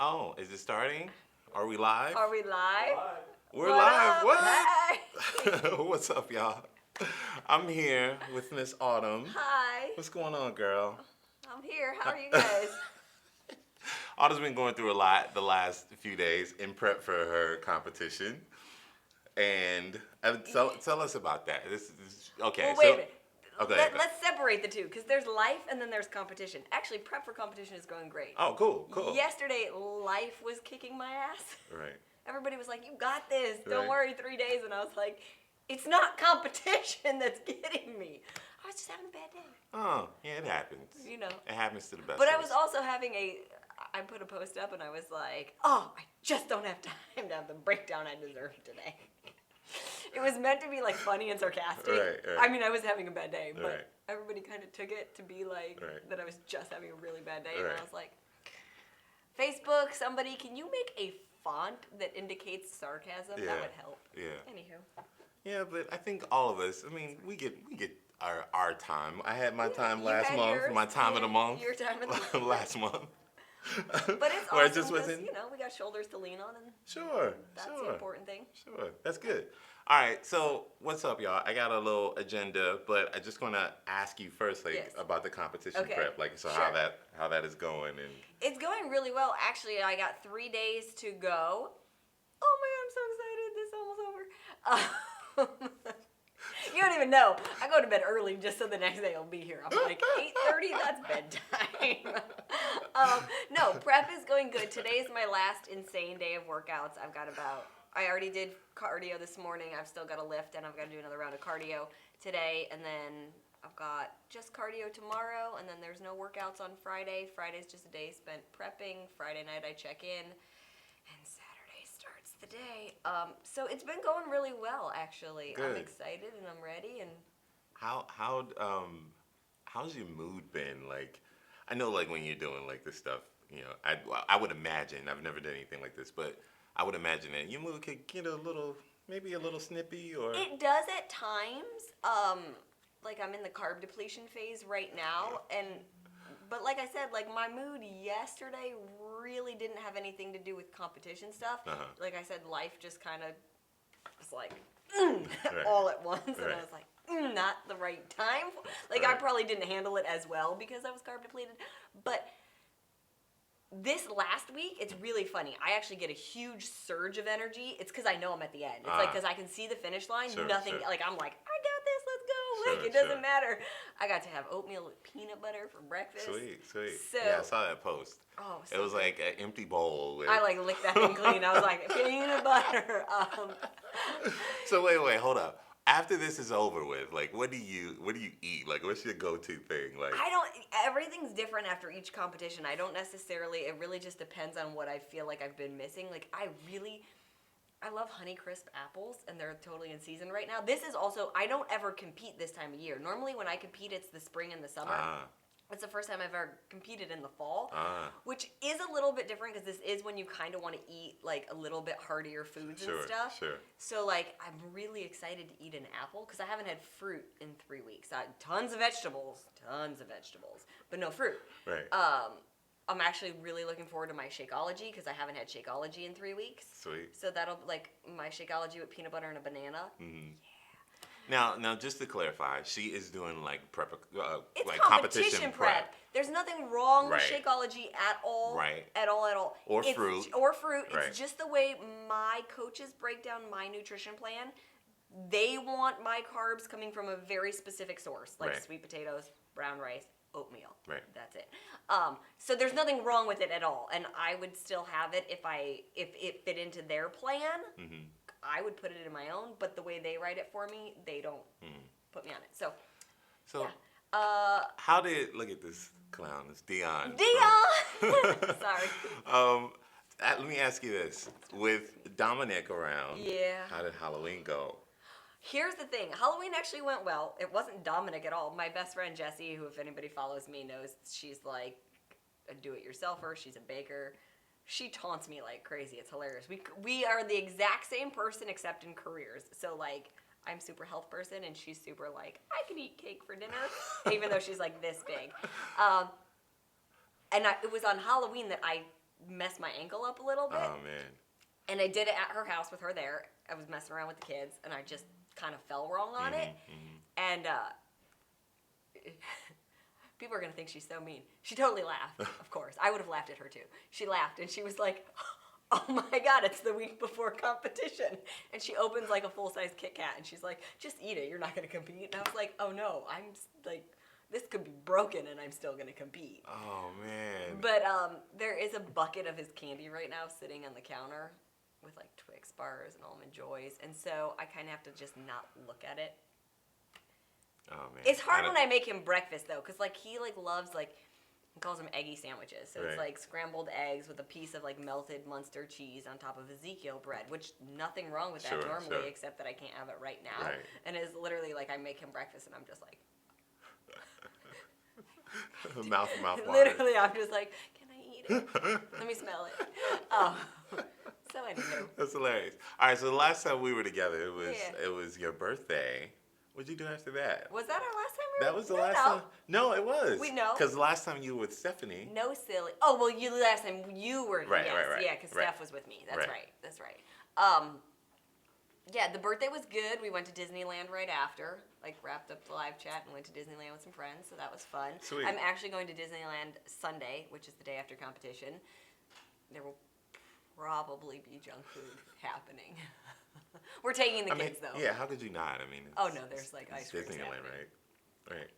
Oh, is it starting? Are we live? Are we live? We're What live. up? What? Hey. What's up, y'all? I'm here with Miss Autumn. Hi. What's going on, girl? I'm here. How are you guys? Autumn's been going through a lot the last few days in prep for her competition. And tell us about that. Okay. Well, wait a minute. Okay. Let's separate the two because there's life and then there's competition. Actually, prep for competition is going great. Oh, cool. Yesterday, life was kicking my ass. Right. Everybody was like, "You got this. Don't Right. worry, 3 days." And I was like, "It's not competition that's getting me. I was just having a bad day." Oh, yeah, it happens. You know. It happens to the best But of I was us. also having I put a post up and I was like, "Oh, I just don't have time to have the breakdown I deserve today." It was meant to be like funny and sarcastic. Right. I mean, I was having a bad day, but Right. everybody kind of took it to be like Right. that I was just having a really bad day. Right. And I was like, Facebook, somebody, can you make a font that indicates sarcasm? Yeah. That would help. Yeah. Anywho. Yeah, but I think all of us, I mean, we get our time. I had my time you last had month, yours. my time of the Yeah, month. your time of the month. last month. But it's Where awesome it just 'cause, wasn't. you know, we got shoulders to lean on, and Sure. that's sure. the important thing. Sure. That's good. All right. So what's up, y'all? I got a little agenda, but I just want to ask you first, like, Yes. about the competition Okay. prep, like, so Sure. how that is going, and It's going really well. Actually, I got 3 days to go. Oh man, I'm so excited. This is almost over. You don't even know. I go to bed early just so the next day I'll be here. I'm like, 8:30, that's bedtime. No, prep is going good. Today is my last insane day of workouts. I already did cardio this morning. I've still got to lift, and I've got to do another round of cardio today. And then I've got just cardio tomorrow, and then there's no workouts on Friday. Friday's just a day spent prepping. Friday night I check in, and Saturday starts the day. So it's been going really well, actually. I'm Good. excited and I'm ready. And how's your mood been? Like, I know, like, when you're doing like this stuff, you know, I would imagine, I've never done anything like this, but I would imagine that your mood could get maybe a little snippy, or it does at times. Like I'm in the carb depletion phase right now, but like I said, like my mood yesterday really didn't have anything to do with competition stuff. Uh-huh. Like I said, life just kind of was like Right. all at once, and Right. I was like, not the right time. Like I Right. probably didn't handle it as well because I was carb depleted, but this last week, it's really funny. I actually get a huge surge of energy. It's because I know I'm at the end. It's like because I can see the finish line. Sure, Nothing, sure. like I'm like, I got this, let's go. Sure, Like it doesn't sure. matter. I got to have oatmeal with peanut butter for breakfast. Sweet. So, Yeah, I saw that post. oh, It was like an empty bowl with. I like licked that thing clean. I was like, peanut butter. So wait, hold up. After this is over with, like, what do you eat? Like, what's your go-to thing? Like, Everything's different after each competition. I don't necessarily, it really just depends on what I feel like I've been missing. Like, I love Honeycrisp apples, and they're totally in season right now. This is also, I don't ever compete this time of year. Normally when I compete, it's the spring and the summer. It's the first time I've ever competed in the fall, which is a little bit different because this is when you kind of want to eat like a little bit heartier foods and stuff. Sure. So like I'm really excited to eat an apple because I haven't had fruit in 3 weeks. Tons of vegetables, but no fruit. Right. I'm actually really looking forward to my Shakeology because I haven't had Shakeology in 3 weeks. Sweet. So that'll like my Shakeology with peanut butter and a banana. Mm-hmm. Now, just to clarify, she is doing like It's like competition prep. There's nothing wrong with Right. Shakeology at all. Right. At all. Or It's- fruit. Right. It's just the way my coaches break down my nutrition plan. They want my carbs coming from a very specific source, like Right. sweet potatoes, brown rice, oatmeal. Right. That's it. So there's nothing wrong with it at all, and I would still have it if it fit into their plan. Mm-hmm. I would put it in my own, but the way they write it for me, they don't put me on it. So yeah. How did look at this clown? It's Dion. Sorry. Let me ask you this: with Dominic around, Yeah. how did Halloween go? Here's the thing. Halloween actually went well. It wasn't Dominic at all. My best friend Jessie, who if anybody follows me knows, she's like a do-it-yourselfer. She's a baker. She taunts me like crazy. It's hilarious. We are the exact same person except in careers. So like I'm super health person and she's super like I can eat cake for dinner, even though she's like this big. And it was on Halloween that I messed my ankle up a little bit. Oh man. And I did it at her house with her there. I was messing around with the kids, and I just kind of fell wrong on it. And people are going to think she's so mean. She totally laughed, of course. I would have laughed at her, too. She laughed, and she was like, oh, my God, it's the week before competition. And she opens, like, a full-size Kit Kat, and she's like, just eat it. You're not going to compete. And I was like, oh, no. I'm, like, this could be broken, and I'm still going to compete. Oh, man. But there is a bucket of his candy right now sitting on the counter with, like, Twix bars and Almond Joys. And so I kind of have to just not look at it. Oh, man. It's hard when I make him breakfast, though, because, like, he, like, loves, like, he calls them eggy sandwiches. So it's, like, scrambled eggs with a piece of, like, melted Munster cheese on top of Ezekiel bread, which nothing wrong with that normally, except that I can't have it right now. Right. And it's literally, like, I make him breakfast, and I'm just like... mouth water. Literally, I'm just like, can I eat it? Let me smell it. Oh. So anywho. That's hilarious. All right, so the last time we were together, it was your birthday. What'd you do after that? Was that our last time we were? That was the last time? No, it was. We know. Because the last time you were with Stephanie. No, silly. Oh, well, last time you were. Right. Yeah, because Steph was with me. That's right. That's right. Yeah, the birthday was good. We went to Disneyland right after. Like, wrapped up the live chat and went to Disneyland with some friends, so that was fun. Sweet. I'm actually going to Disneyland Sunday, which is the day after competition. There will probably be junk food happening. We're taking the kids, though. Yeah, how could you not? I mean, there's like ice cream. Disneyland, right?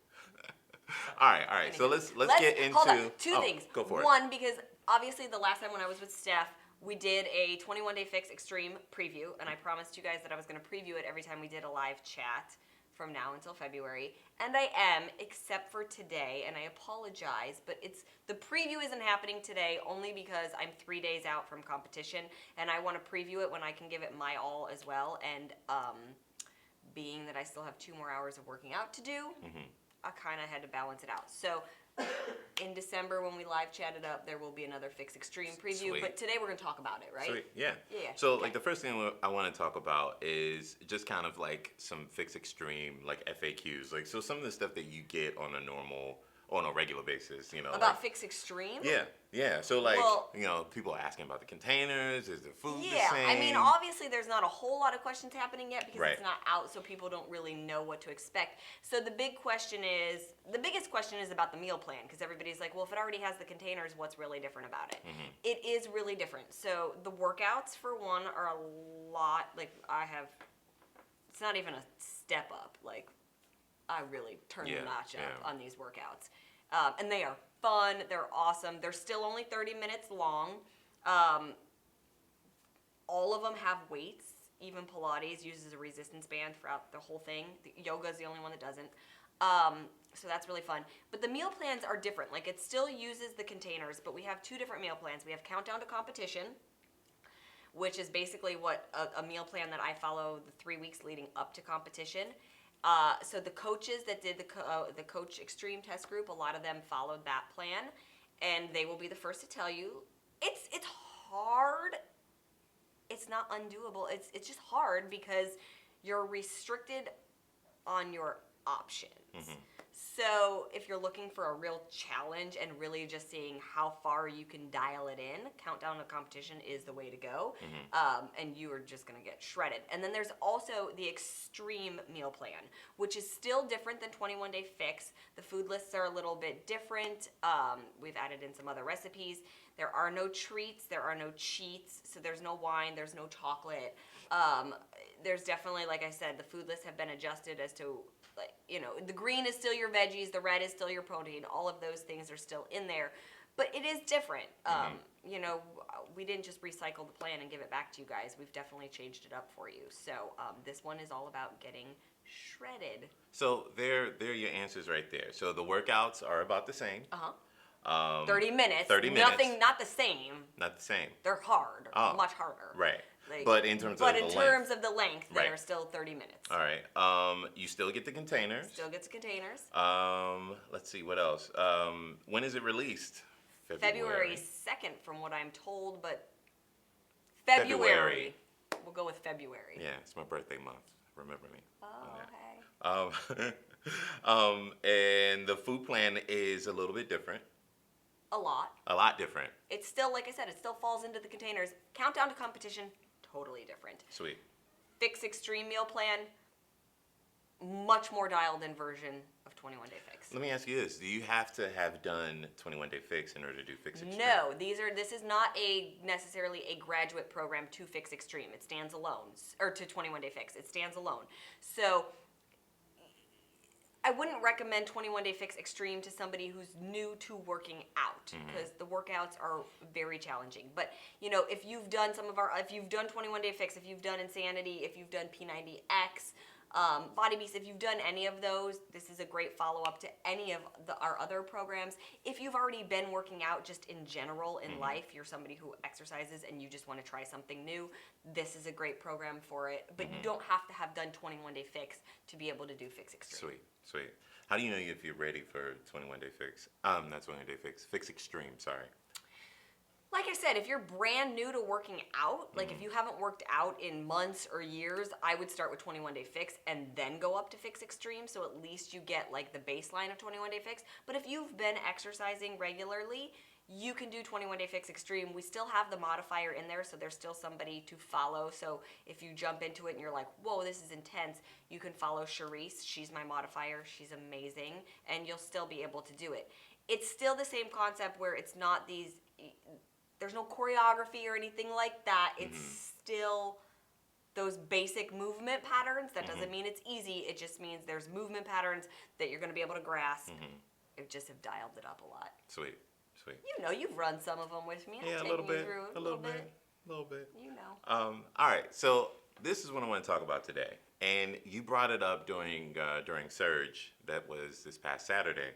All right. Anyway, So let's get into. Hold on. Two things. Go for it. One, because obviously the last time when I was with Steph, we did a 21-day fix extreme preview, and I promised you guys that I was going to preview it every time we did a live chat from now until February, and I am, except for today, and I apologize, but the preview isn't happening today only because I'm 3 days out from competition, and I want to preview it when I can give it my all as well, and being that I still have 2 more hours of working out to do, I kind of had to balance it out. So in December, when we live chat it up, there will be another Fix Extreme preview. Sweet. But today we're going to talk about it, right? Sweet. Yeah. Yeah. So, like, the first thing I want to talk about is just kind of like some Fix Extreme, like FAQs. Like, so some of the stuff that you get on a regular basis, you know. About Fix Extreme? Yeah. So, like, people are asking about the containers. Is the food the same? I mean, obviously there's not a whole lot of questions happening yet because Right. it's not out, so people don't really know what to expect. So the biggest question is about the meal plan, because everybody's like, well, if it already has the containers, what's really different about it? It is really different. So the workouts, for one, are a lot, like, it's not even a step up. Like, I really turned the notch up on these workouts. And they are fun. They're awesome. They're still only 30 minutes long. All of them have weights. Even Pilates uses a resistance band throughout the whole thing. Yoga is the only one that doesn't. So that's really fun. But the meal plans are different. Like, it still uses the containers, but we have 2 different meal plans. We have Countdown to Competition, which is basically what a meal plan that I follow the 3 weeks leading up to competition. So the coaches that did the Coach Extreme Test Group, a lot of them followed that plan, and they will be the first to tell you it's hard. It's not undoable. It's just hard because you're restricted on your options. So if you're looking for a real challenge and really just seeing how far you can dial it in, Countdown to Competition is the way to go. And you are just going to get shredded. And then there's also the Extreme Meal Plan, which is still different than 21-Day Fix. The food lists are a little bit different. We've added in some other recipes. There are no treats. There are no cheats. So there's no wine. There's no chocolate. There's definitely, like I said, the food lists have been adjusted as to, like, the green is still your veggies, the red is still your protein. All of those things are still in there, but it is different. We didn't just recycle the plan and give it back to you guys. We've definitely changed it up for you. So this one is all about getting shredded. So there are your answers right there. So the workouts are about the same. 30 minutes. 30 minutes. Nothing, not the same. Not the same. They're hard. Much harder. Right. Like, but in terms of the length, Right. they're still 30 minutes. All right. You still get the containers. Still gets containers. Let's see, what else? When is it released? February 2nd, from what I'm told, but February. We'll go with February. Yeah, it's my birthday month. Remember me. Oh, okay. And the food plan is a little bit different. a lot. A lot different. It's still, like I said, it still falls into the containers. Countdown to competition, totally different. Sweet. Fix Extreme Meal Plan, much more dialed in version of 21 Day Fix. Let me ask you this. Do you have to have done 21 Day Fix in order to do Fix Extreme? No, this is not necessarily a graduate program to Fix Extreme. It stands alone, or to 21 Day Fix. It stands alone. So I wouldn't recommend 21 Day Fix Extreme to somebody who's new to working out, because the workouts are very challenging. But if you've done if you've done 21 Day Fix, if you've done Insanity, if you've done P90X, Body Beast, if you've done any of those, this is a great follow-up to any of our other programs. If you've already been working out just in general in life, you're somebody who exercises and you just want to try something new, this is a great program for it. But you don't have to have done 21 Day Fix to be able to do Fix Extreme. Sweet. How do you know if you're ready for 21 Day Fix? Not 21 Day Fix. Fix Extreme, sorry. Like I said, if you're brand new to working out, like if you haven't worked out in months or years, I would start with 21 Day Fix and then go up to Fix Extreme, so at least you get like the baseline of 21 Day Fix. But if you've been exercising regularly, you can do 21 Day Fix Extreme. We still have the modifier in there, so there's still somebody to follow. So if you jump into it and you're like, whoa, this is intense, you can follow Charisse. She's my modifier. She's amazing, and you'll still be able to do it. It's still the same concept where it's not there's no choreography or anything like that. It's still those basic movement patterns. That doesn't mean it's easy. It just means there's movement patterns that you're going to be able to grasp. It just have dialed it up a lot. Sweet. You've run some of them with me. Yeah, I've a little taken you bit. through A little bit. All right, so this is what I want to talk about today. And you brought it up during Surge, that was this past Saturday.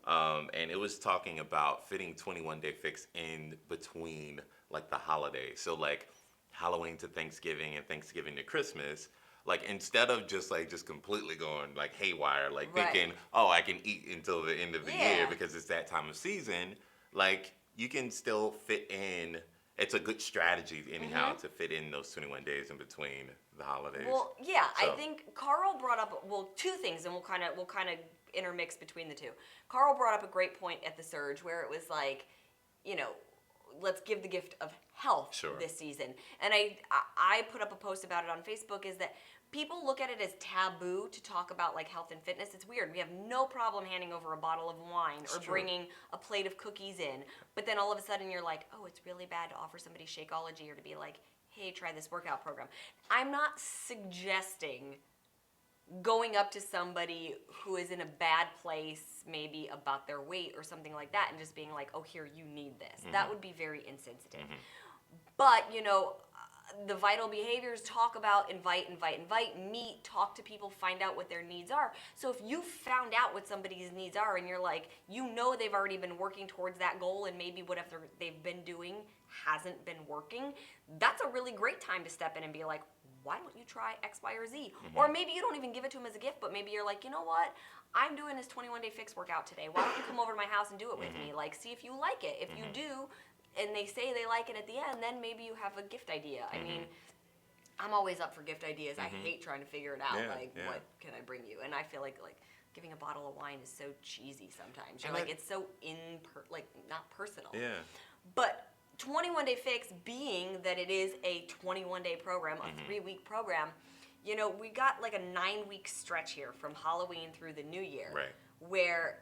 And it was talking about fitting 21 Day Fix in between like the holidays. So like Halloween to Thanksgiving and Thanksgiving to Christmas. Like instead of just completely going like haywire, like thinking, oh, I can eat until the end of the year because it's that time of season. Like you can still fit in. It's a good strategy anyhow to fit in those 21 days in between the holidays. Well, yeah, so I think Carl brought up two things, and we'll kind of intermix between the two. Carl brought up a great point at the Surge where it was like, let's give the gift of health this season. And I put up a post about it on Facebook, is that people look at it as taboo to talk about like health and fitness. It's weird. We have no problem handing over a bottle of wine or bringing a plate of cookies in. But then all of a sudden you're like, oh, it's really bad to offer somebody Shakeology or to be like, hey, try this workout program. I'm not suggesting going up to somebody who is in a bad place, maybe about their weight or something like that, and just being like, oh, here, you need this. That would be very insensitive. But, the vital behaviors talk about invite, meet, talk to people, find out what their needs are. So if you found out what somebody's needs are and you're like, they've already been working towards that goal and maybe whatever they've been doing hasn't been working, that's a really great time to step in and be like, why don't you try X, Y, or Z? Or maybe you don't even give it to them as a gift, but maybe you're like, you know what? I'm doing this 21 Day Fix workout today. Why don't you come over to my house and do it with me? Like, see if you like it. If you do, and they say they like it at the end, then maybe you have a gift idea. I mean, I'm always up for gift ideas. I hate trying to figure it out. What can I bring you? And I feel like giving a bottle of wine is so cheesy sometimes. You're like, it's so not personal. Yeah. But 21 Day Fix, being that it is a 21-day program, a 3-week program, we got like a 9-week stretch here from Halloween through the New Year, where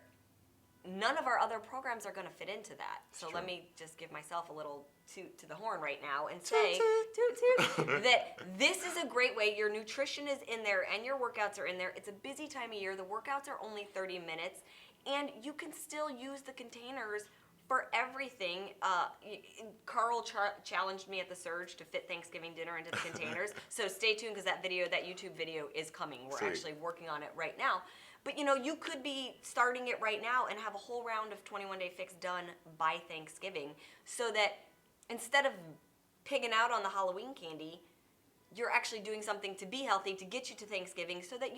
none of our other programs are going to fit into that. So let me just give myself a little toot to the horn right now and say toot, that this is a great way. Your nutrition is in there and your workouts are in there. It's a busy time of year. The workouts are only 30 minutes, and you can still use the containers for everything. Carl challenged me at the Surge to fit Thanksgiving dinner into the containers. So stay tuned, because that YouTube video is coming. We're actually working on it right now. But you could be starting it right now and have a whole round of 21 Day Fix done by Thanksgiving, so that instead of pigging out on the Halloween candy, you're actually doing something to be healthy to get you to Thanksgiving, so that,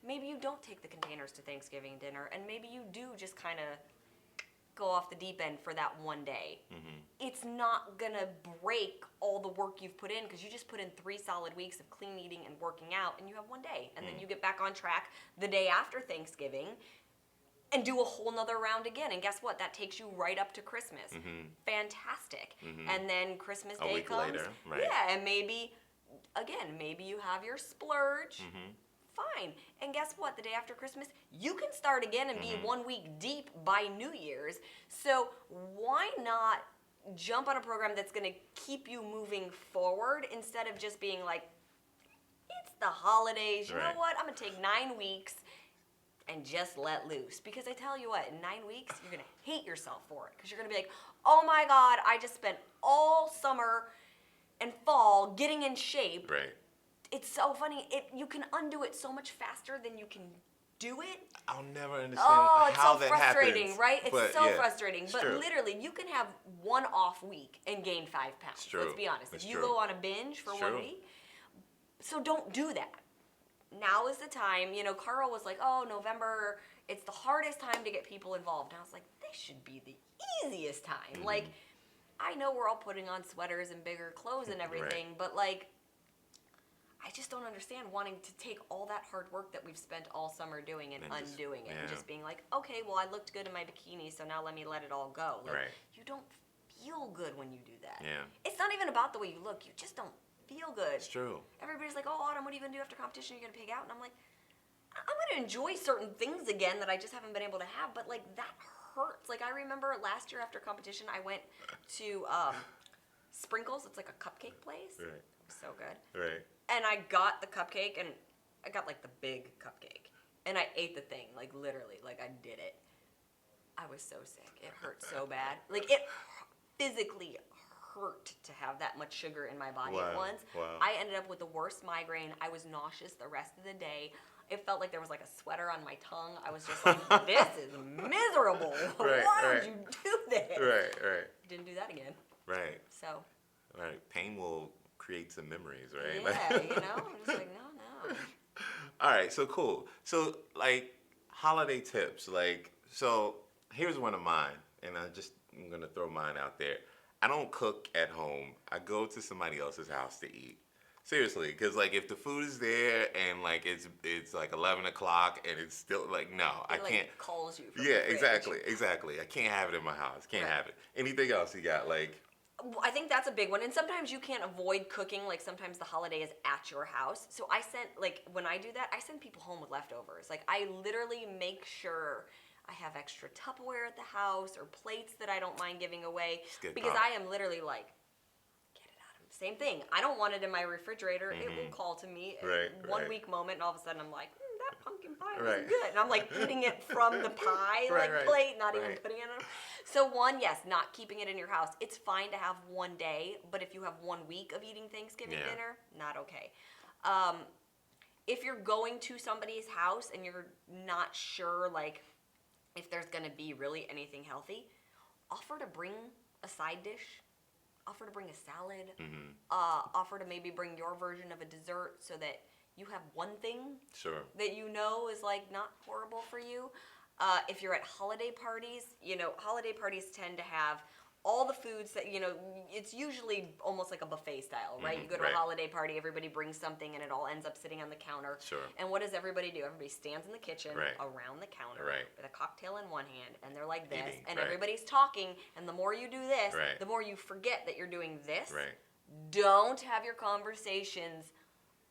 maybe you don't take the containers to Thanksgiving dinner, and maybe you do just kind of go off the deep end for that one day. It's not gonna break all the work you've put in, because you just put in 3 solid weeks of clean eating and working out, and you have one day, and then you get back on track the day after Thanksgiving. and do a whole nother round again. And guess what? That takes you right up to Christmas. Fantastic. And then Christmas A Day week comes. later, right. Yeah, and maybe you have your splurge. Fine. And guess what? The day after Christmas, you can start again and be 1 week deep by New Year's. So why not jump on a program that's going to keep you moving forward instead of just being like, it's the holidays. You know Right. what? I'm going to take 9 weeks and just let loose. Because I tell you what, in 9 weeks, you're going to hate yourself for it. Because you're going to be like, oh my God, I just spent all summer and fall getting in shape. Right. It's so funny. You can undo it so much faster than you can do it. I'll never understand Oh, it's how so that frustrating, happens. right? It's But, so yeah, frustrating. it's But true. literally, you can have one off week and gain 5 pounds. It's true. Let's be honest. It's If you true. go on a binge for It's 1 true. week, so don't do that. Now is the time. Carl was like, oh, November, it's the hardest time to get people involved. And I was like, this should be the easiest time. Like, I know we're all putting on sweaters and bigger clothes and everything, but like, I just don't understand wanting to take all that hard work that we've spent all summer doing and just- undoing it and yeah. just being like, okay, well, I looked good in my bikini, so now let me let it all go. Like, Right. you don't feel good when you do that. Yeah. It's not even about the way you look. You just don't feel good. It's true. Everybody's like, oh, Autumn, what are you going to do after competition? You're going to pig out? And I'm like, I'm going to enjoy certain things again that I just haven't been able to have, but like that hurts. Like I remember last year after competition, I went to Sprinkles. It's like a cupcake place. Right. So good. Right. And I got the cupcake, and I got like the big cupcake, and I ate the thing, like literally, like I did it. I was so sick. It hurt so bad. Like it physically hurt to have that much sugar in my body at Wow, once. wow. I ended up with the worst migraine. I was nauseous the rest of the day. It felt like there was like a sweater on my tongue. I was just like, this is miserable. Right, Why right. would you do this? Right. Didn't do that again. Right. So, Right. Pain will create some memories, right? yeah, I'm just like, no. All right, so cool. So like holiday tips, like so here's one of mine, and I'm gonna throw mine out there. I don't cook at home. I go to somebody else's house to eat. Seriously, because like if the food is there and like it's like 11 o'clock and it's still like no, I It, like, can't. calls you. From Yeah, the fridge. exactly. I can't have it in my house. Can't Right. have it. Anything else you got? Like I think that's a big one. And sometimes you can't avoid cooking. Like sometimes the holiday is at your house. So when I do that, I send people home with leftovers. Like I literally make sure I have extra Tupperware at the house or plates that I don't mind giving away. It's good Because call. I am literally like, get it out of me. Same thing. I don't want it in my refrigerator. It will call to me. Right, One right. week moment, and all of a sudden I'm like, that pumpkin pie Right. was good. And I'm like eating it from the pie Right, right, plate, not even right. putting it in. So one, yes, not keeping it in your house. It's fine to have one day, but if you have 1 week of eating Thanksgiving Yeah. dinner, not okay. If you're going to somebody's house and you're not sure, like, if there's gonna be really anything healthy, offer to bring a side dish. Offer to bring a salad. Offer to maybe bring your version of a dessert so that you have one thing sure. that you know is like not horrible for you. If you're at holiday parties, holiday parties tend to have all the foods that, it's usually almost like a buffet style, right? You go to right. a holiday party, everybody brings something and it all ends up sitting on the counter. Sure. And what does everybody do? Everybody stands in the kitchen Right. around the counter Right. with a cocktail in one hand and they're like this Eating, and right. everybody's talking and the more you do this, Right. the more you forget that you're doing this. Right. Don't have your conversations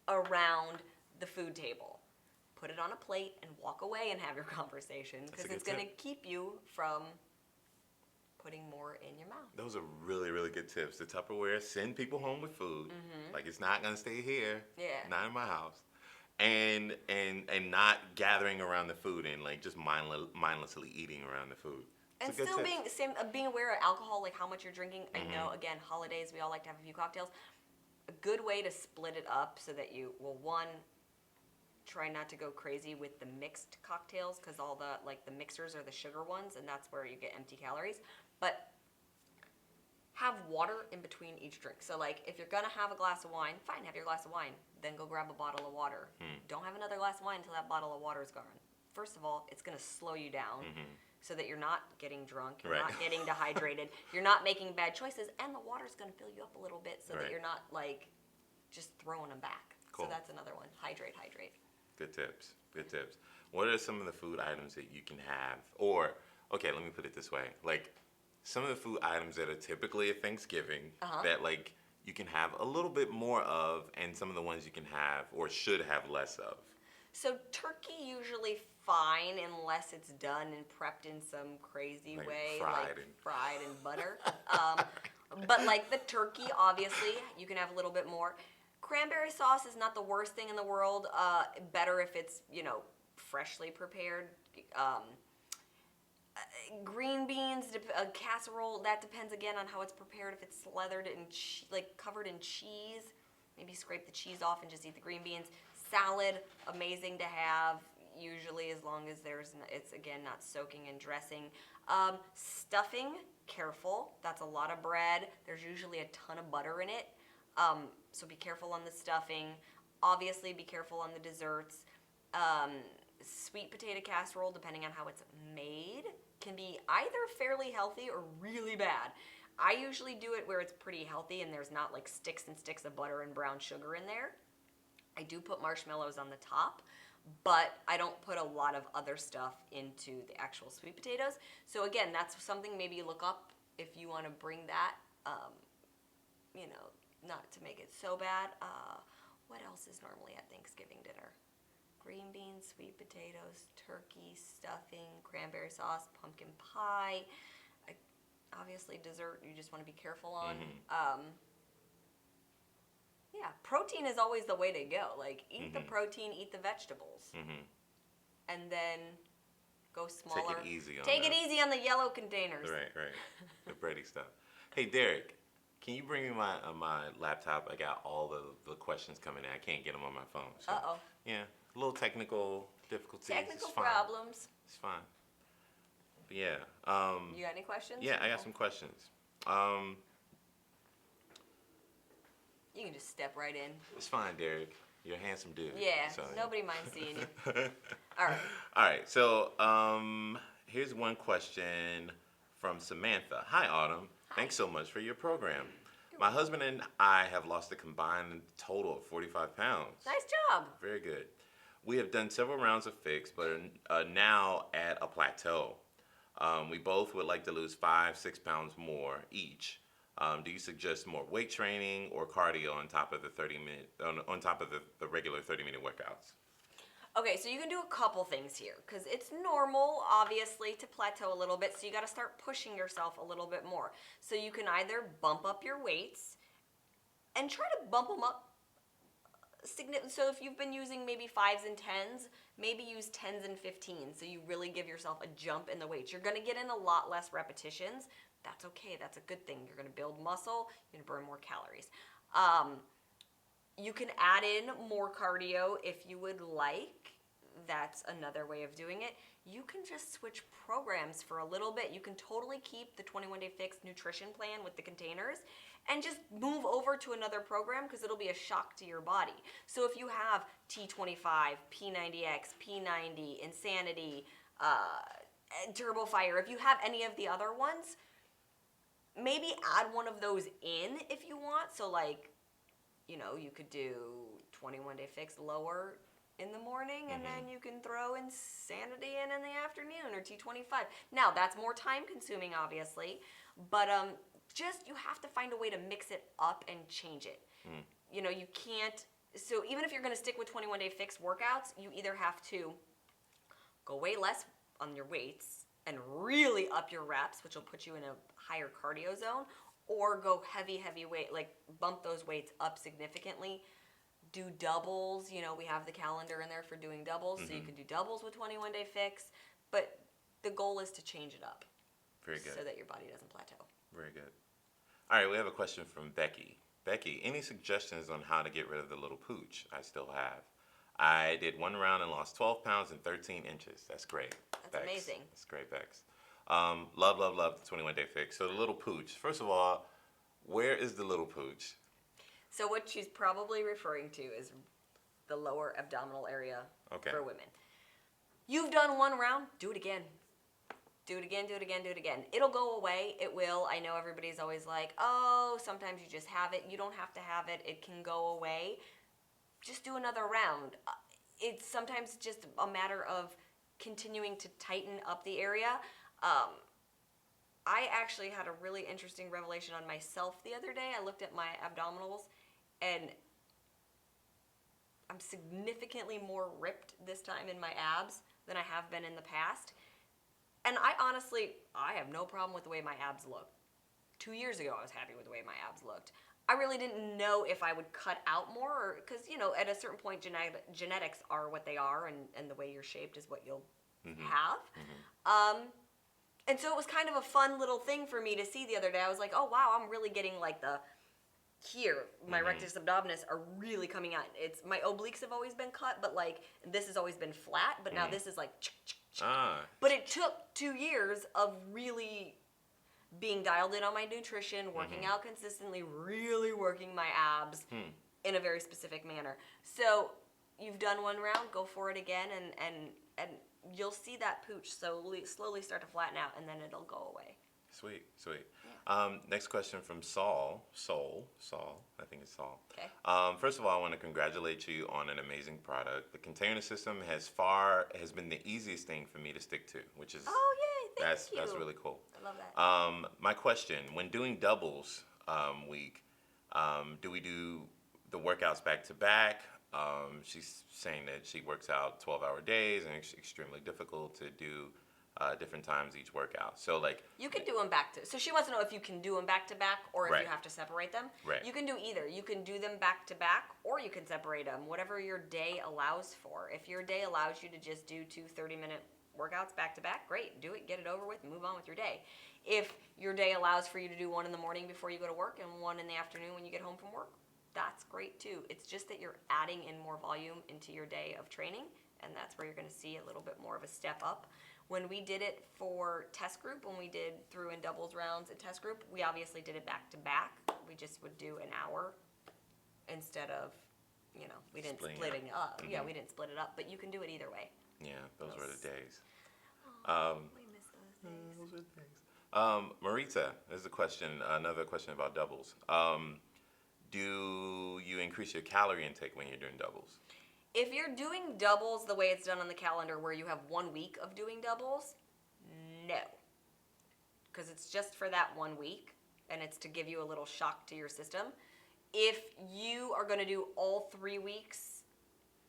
around the food table. Put it on a plate and walk away and have your conversation That's a because good it's going to tip. keep you from putting more in your mouth. Those are really, really good tips. The Tupperware, send people home with food. Like it's not gonna stay here. Yeah. Not in my house. And not gathering around the food and like just mindlessly eating around the food. It's And a good still tip. being aware of alcohol, like how much you're drinking. I know, again, holidays, we all like to have a few cocktails. A good way to split it up so that you, one, try not to go crazy with the mixed cocktails because all the mixers are the sugar ones and that's where you get empty calories. But have water in between each drink. So like if you're gonna have a glass of wine, fine, have your glass of wine. Then go grab a bottle of water. Don't have another glass of wine until that bottle of water is gone. First of all, it's gonna slow you down so that you're not getting drunk, you're Right. not getting dehydrated, you're not making bad choices, and the water's gonna fill you up a little bit so Right. that you're not like just throwing them back. Cool. So that's another one. Hydrate. Good tips. Good tips. what are some of the food items that you can have? Or, okay, let me put it this way. Like, some of the food items that are typically at Thanksgiving that, like, you can have a little bit more of, and some of the ones you can have or should have less of. So turkey usually fine unless it's done and prepped in some crazy Like way, fried like and- fried in butter. But like the turkey, obviously, you can have a little bit more. Cranberry sauce is not the worst thing in the world. Better if it's, freshly prepared. Um, Green beans, a casserole, that depends again on how it's prepared. If it's slathered in, like covered in cheese, maybe scrape the cheese off and just eat the green beans. Salad, amazing to have, usually as long as it's again not soaking in dressing. Stuffing, careful, that's a lot of bread. There's usually a ton of butter in it, so be careful on the stuffing. Obviously, be careful on the desserts. Sweet potato casserole, depending on how it's made, can be either fairly healthy or really bad. I usually do it where it's pretty healthy and there's not like sticks and sticks of butter and brown sugar in there. I do put marshmallows on the top, but I don't put a lot of other stuff into the actual sweet potatoes. So again, that's something maybe you look up if you want to bring that, not to make it so bad. What else is normally at Thanksgiving dinner? Green beans, sweet potatoes, turkey, stuffing, cranberry sauce, pumpkin pie. Obviously, dessert you just want to be careful on. Yeah, protein is always the way to go. Like, eat the protein, eat the vegetables. And then go smaller. Take it easy on Take it that. easy on the yellow containers. Right. The bready stuff. Hey, Derek, can you bring me my laptop? I got all the questions coming in. I can't get them on my phone. So, Uh-oh. yeah, a little technical difficulties. Technical It's fine. problems. It's fine. But yeah. You got any questions? Yeah, I got some questions. You can just step right in. It's fine, Derek. You're a handsome dude. Yeah, so, nobody minds seeing you. All right. All right. So, here's one question from Samantha. Hi, Autumn. Hi. Thanks so much for your program. My husband and I have lost a combined total of 45 pounds. Nice job. Very good. We have done several rounds of fix, but are now at a plateau. We both would like to lose 5-6 pounds more each. Do you suggest more weight training or cardio on top of the 30-minute on top of the regular 30-minute workouts? Okay, so you can do a couple things here because it's normal, obviously, to plateau a little bit. So you got to start pushing yourself a little bit more. So you can either bump up your weights and try to bump them up. So if you've been using maybe 5s and 10s, maybe use 10s and 15s. So you really give yourself a jump in the weights. You're going to get in a lot less repetitions. That's okay. That's a good thing. You're going to build muscle. You're going to burn more calories. You can add in more cardio if you would like. That's another way of doing it. You can just switch programs for a little bit. You can totally keep the 21-day fix nutrition plan with the containers and just move over to another program because it'll be a shock to your body. So if you have T25, P90X, P90, Insanity, Turbo Fire, if you have any of the other ones, maybe add one of those in if you want. So like, you could do 21-day fix lower in the morning, and then you can throw Insanity in the afternoon, or T25. Now, that's more time consuming, obviously, but you have to find a way to mix it up and change it. You can't, so even if you're going to stick with 21-day fix workouts, you either have to go way less on your weights and really up your reps, which will put you in a higher cardio zone, or go heavy weight, like bump those weights up significantly. Do doubles, we have the calendar in there for doing doubles, so you can do doubles with 21-day fix, but the goal is to change it up. Very good. So that your body doesn't plateau. Very good. All right, we have a question from Becky. Becky, any suggestions on how to get rid of the little pooch I still have? I did one round and lost 12 pounds and 13 inches. That's great. That's Bex. amazing. That's great, Bex. Love the 21-day fix. So the little pooch, first of all, where is the little pooch? So what she's probably referring to is the lower abdominal area for women. You've done one round, do it again. Do it again, do it again, do it again. It'll go away. It will. I know everybody's always like, oh, sometimes you just have it. You don't have to have it. It can go away. Just do another round. It's sometimes just a matter of continuing to tighten up the area. I actually had a really interesting revelation on myself the other day. I looked at my abdominals, and I'm significantly more ripped this time in my abs than I have been in the past. And I have no problem with the way my abs look. 2 years ago, I was happy with the way my abs looked. I really didn't know if I would cut out more, because, at a certain point, genetics are what they are, and the way you're shaped is what you'll have. And so it was kind of a fun little thing for me to see the other day. I was like, oh, wow, I'm really getting like my rectus abdominis are really coming out. My obliques have always been cut, but like this has always been flat, but now this is like, But it took 2 years of really being dialed in on my nutrition, working out consistently, really working my abs in a very specific manner. So you've done one round, go for it again, and you'll see that pooch slowly start to flatten out, and then it'll go away. Sweet. Yeah. Next question from Saul, I think it's Saul. Okay. First of all, I want to congratulate you on an amazing product. The container system has been the easiest thing for me to stick to, which is yay, thank you. That's really cool. I love that. My question: when doing doubles week, do we do the workouts back to back? She's saying that she works out 12-hour days, and it's extremely difficult to do different times each workout. So like you can do them so she wants to know if you can do them back to back or if you have to separate them. Right. You can do either. You can do them back to back or you can separate them, whatever your day allows for. If your day allows you to just do 2 30-minute workouts back to back, great. Do it, get it over with, and move on with your day. If your day allows for you to do one in the morning before you go to work and one in the afternoon when you get home from work, that's great too. It's just that you're adding in more volume into your day of training, and that's where you're going to see a little bit more of a step up. When we did it for test group, when we did through and doubles rounds at test group, we obviously did it back to back. We just would do an hour instead of, we didn't split it up. Yeah, we didn't split it up, but you can do it either way. Yeah, those were the days. We miss those days. Those were the days. Marita, there's another question about doubles. Do you increase your calorie intake when you're doing doubles? If you're doing doubles the way it's done on the calendar where you have 1 week of doing doubles, no. Because it's just for that 1 week, and it's to give you a little shock to your system. If you are going to do all 3 weeks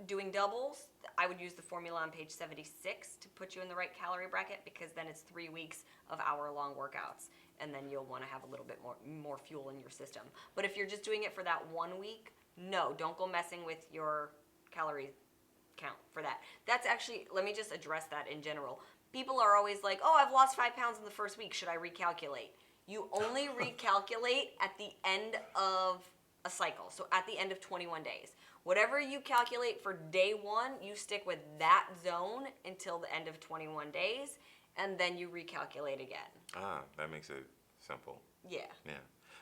doing doubles, I would use the formula on page 76 to put you in the right calorie bracket, because then it's 3 weeks of hour-long workouts, and then you'll want to have a little bit more fuel in your system. But if you're just doing it for that 1 week, no, don't go messing with your calorie count for that. That's actually, let me just address that in general. People are always like, oh, I've lost 5 pounds in the first week. Should I recalculate? You only recalculate at the end of a cycle. So at the end of 21 days. Whatever you calculate for day 1, you stick with that zone until the end of 21 days, and then you recalculate again. That makes it simple. Yeah. Yeah.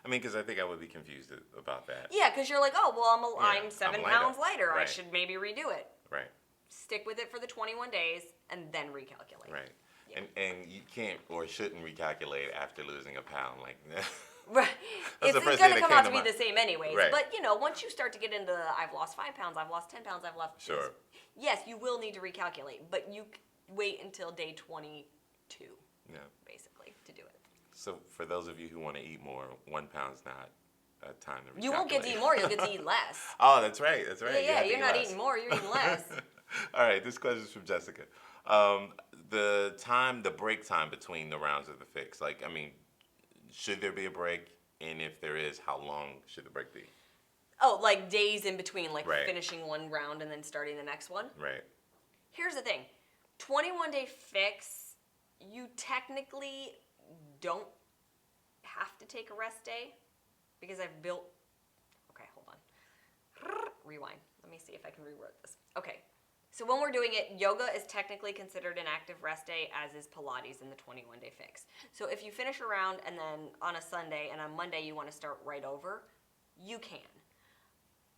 I mean, because I think I would be confused about that. Yeah, because you're like, oh, well, I'm 7 pounds lighter. Right. I should maybe redo it. Right. Stick with it for the 21 days and then recalculate. Right. Yeah. And you can't or shouldn't recalculate after losing a pound. Like, right. It's going to come out to be the same anyways. Right. But, once you start to get into I've lost 5 pounds, I've lost 10 pounds, I've lost... Sure. Yes, you will need to recalculate, but you wait until day 22, basically, to do it. So for those of you who want to eat more, 1 pound's not a time to recalculate. You won't get to eat more, you'll get to eat less. Oh, that's right. Yeah, you're not eating more, you're eating less. All right, this question is from Jessica. The break time between the rounds of the fix. Like, I mean, should there be a break? And if there is, how long should the break be? Oh, like days in between, like Right. finishing one round and then starting the next one? Right. Here's the thing. 21-day fix, you technically don't have to take a rest day, because I've built... Okay, hold on. Rewind. Let me see if I can reword this. Okay. So when we're doing it, yoga is technically considered an active rest day, as is Pilates in the 21-day fix. So if you finish a round and then on a Sunday and on Monday you want to start right over, you can.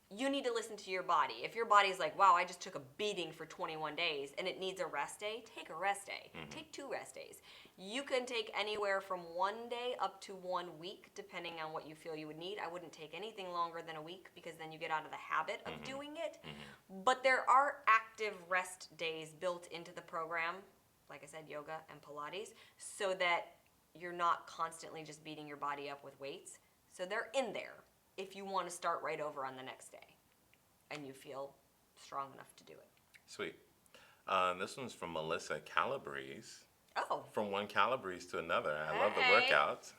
you need to listen to your body. If your body is like, wow, I just took a beating for 21 days and it needs a rest day, take a rest day. Take 2 rest days. You can take anywhere from 1 day up to 1 week, depending on what you feel you would need. I wouldn't take anything longer than a week because then you get out of the habit of doing it. But there are active rest days built into the program, like I said, yoga and Pilates, so that you're not constantly just beating your body up with weights. So they're in there if you want to start right over on the next day and you feel strong enough to do it. Sweet. This one's from Melissa Calabrese. Oh. From one Calabrese to another. I love the Hey. workouts.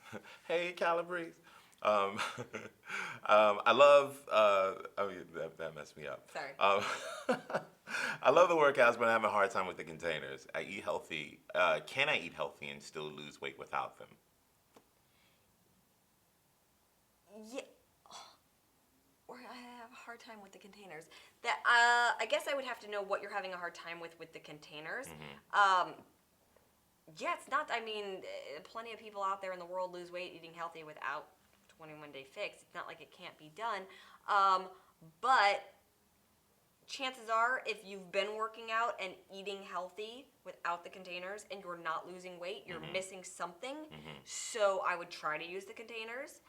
Hey, Calabrese. I love, that messed me up. Sorry. I love the workouts, but I have a hard time with the containers. I eat healthy. Can I eat healthy and still lose weight without them? Yeah. Or I have a hard time with the containers. That I guess I would have to know what you're having a hard time with the containers. Yeah, it's not. I mean, plenty of people out there in the world lose weight eating healthy without 21-day fix. It's not like it can't be done. But chances are, if you've been working out and eating healthy without the containers and you're not losing weight, you're missing something. So I would try to use the containers.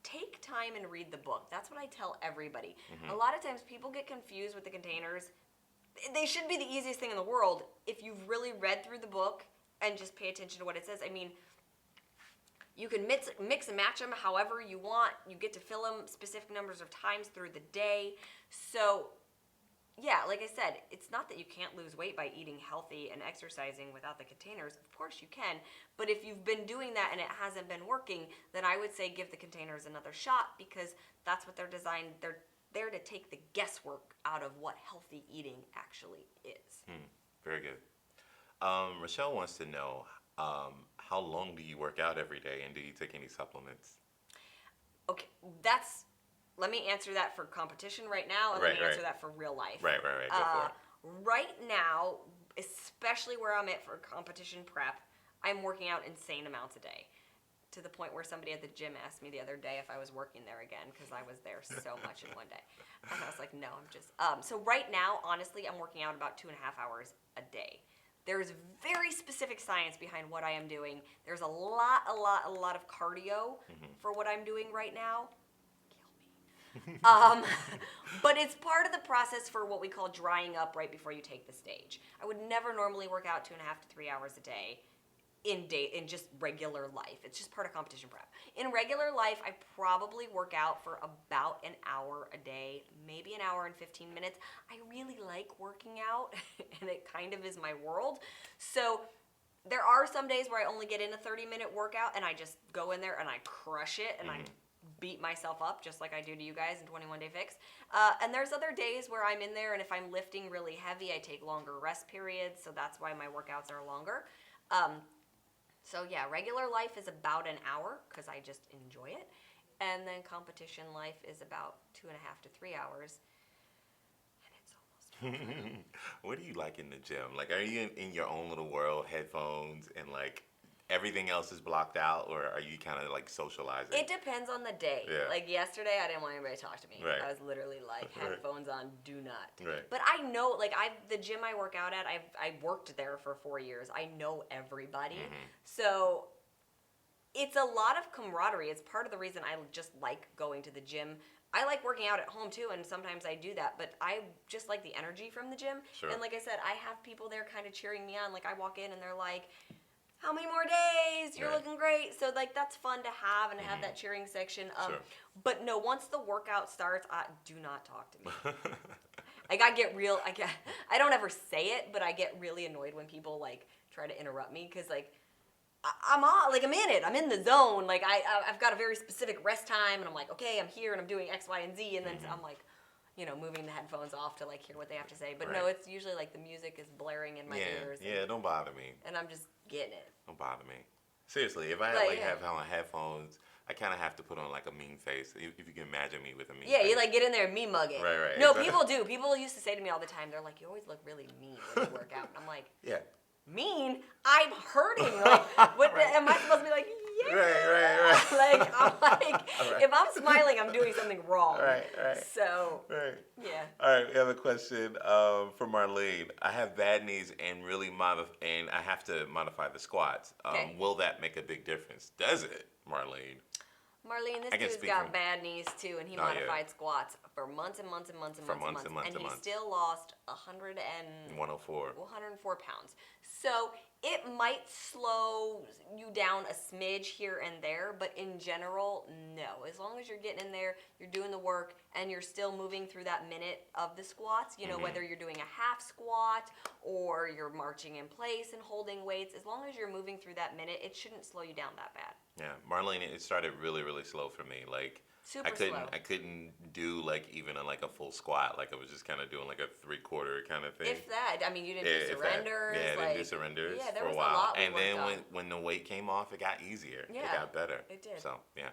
Take time and read the book. That's what I tell everybody. A lot of times people get confused with the containers. They should be the easiest thing in the world if you've really read through the book and just pay attention to what it says. I mean, you can mix and match them however you want. You get to fill them specific numbers of times through the day. So, yeah, like I said, it's not that you can't lose weight by eating healthy and exercising without the containers. Of course you can. But if you've been doing that and it hasn't been working, then I would say give the containers another shot because that's what they're designed. They're there to take the guesswork out of what healthy eating actually is. Very good. Rochelle wants to know, how long do you work out every day and do you take any supplements? Okay, let me answer that for competition right now, and let me answer that for real life. Right. Go for it. Right now, especially where I'm at for competition prep, I'm working out insane amounts a day. To the point where somebody at the gym asked me the other day if I was working there again because I was there so much in one day. And I was like, no, I'm just... So right now, honestly, I'm working out about 2.5 hours a day. There's very specific science behind what I am doing. There's a lot of cardio for what I'm doing right now. Kill me. But it's part of the process for what we call drying up right before you take the stage. I would never normally work out 2.5 to 3 hours a day in just regular life. It's just part of competition prep. In regular life, I probably work out for about an hour a day, maybe an hour and 15 minutes. I really like working out, and it kind of is my world. So there are some days where I only get in a 30-minute workout, and I just go in there and I crush it, and I beat myself up just like I do to you guys in 21-day fix. And there's other days where I'm in there, and if I'm lifting really heavy, I take longer rest periods, so that's why my workouts are longer. So yeah, regular life is about an hour because I just enjoy it. And then competition life is about 2.5 to 3 hours. And it's almost What do you like in the gym? Like, are you in your own little world, headphones, and like everything else is blocked out, or are you kind of like socializing? It depends on the day. Yeah. Like yesterday, I didn't want anybody to talk to me. Right. I was literally like, headphones on, do not. Right. But I know, like, the gym I work out at, I worked there for 4 years. I know everybody. So it's a lot of camaraderie. It's part of the reason I just like going to the gym. I like working out at home too, and sometimes I do that, but I just like the energy from the gym. Sure. And like I said, I have people there kind of cheering me on. Like, I walk in and they're like, how many more days? You're looking great. So, like, that's fun to have and have that cheering section. Sure. But no, once the workout starts, do not talk to me. Like, I don't ever say it, but I get really annoyed when people, like, try to interrupt me because, like, I'm in it. I'm in the zone. Like, I've got a very specific rest time, and I'm like, okay, I'm here, and I'm doing X, Y, and Z, and then I'm like, moving the headphones off to, like, hear what they have to say. But no, it's usually, like, the music is blaring in my ears. Yeah, don't bother me. And I'm just getting it. Don't bother me. Seriously, if I have on headphones, I kind of have to put on like a mean face. If you can imagine me with a mean face. Yeah, you like get in there and me mug it. Right. No, Exactly. people do. People used to say to me all the time, they're like, you always look really mean when you work out. And I'm like, Yeah. mean? I'm hurting. Like, what am I supposed to be like, yeah? Right. Like, I'm like, All right. If I'm smiling, I'm doing something wrong. Right. So, Right. yeah. All right, we have a question from Marlene. I have bad knees and and I have to modify the squats. Okay. Will that make a big difference? Does it, Marlene? Marlene, this I can dude's speak from got bad knees too, and he oh yeah, modified squats for months and months and months and for months and months months, and months and and he months. still lost 104 104. pounds. So it might slow you down a smidge here and there, but in general, no. As long as you're getting in there, you're doing the work, and you're still moving through that minute of the squats, whether you're doing a half squat or you're marching in place and holding weights, as long as you're moving through that minute, it shouldn't slow you down that bad. Yeah, Marlene, it started really slow for me. Like Super slow. I couldn't do like even a full squat. Like I was just kind of doing like a 3/4 kind of thing. If that, I mean, you didn't do If that. surrenders. Yeah, I like, didn't do surrenders yeah, there for was a while. a lot we And worked then on. when the weight came off, it got easier. Yeah, It got better. it did. So yeah.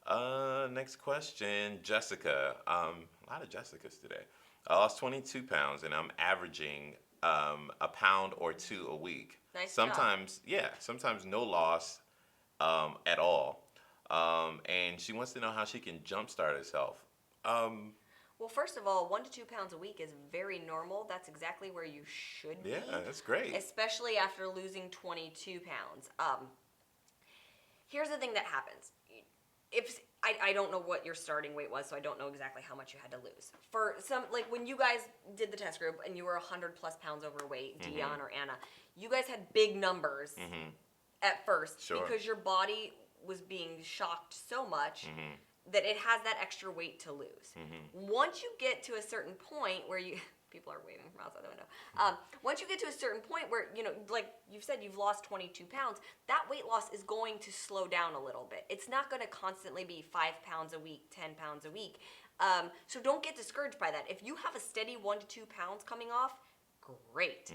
So. Next question, Jessica. A lot of Jessicas today. I lost 22 pounds and I'm averaging a pound or two a week. Nice Sometimes, yeah, sometimes no loss at all. And she wants to know how she can jumpstart herself. Well, first of all, 1 to 2 pounds a week is very normal. That's exactly where you should be. Yeah, that's great. Especially after losing 22 pounds. Here's the thing that happens. If I don't know what your starting weight was, so I don't know exactly how much you had to lose. For some, like when you guys did the test group and you were 100 plus pounds overweight, Dion or Anna, you guys had big numbers at first because your body was being shocked so much that it has that extra weight to lose. Once you get to a certain point where you people are waving from outside the window. Once you get to a certain point where, like you've said, you've lost 22 pounds, that weight loss is going to slow down a little bit. It's not going to constantly be 5 pounds a week, 10 pounds a week. So don't get discouraged by that. If you have a steady 1 to 2 pounds coming off, great.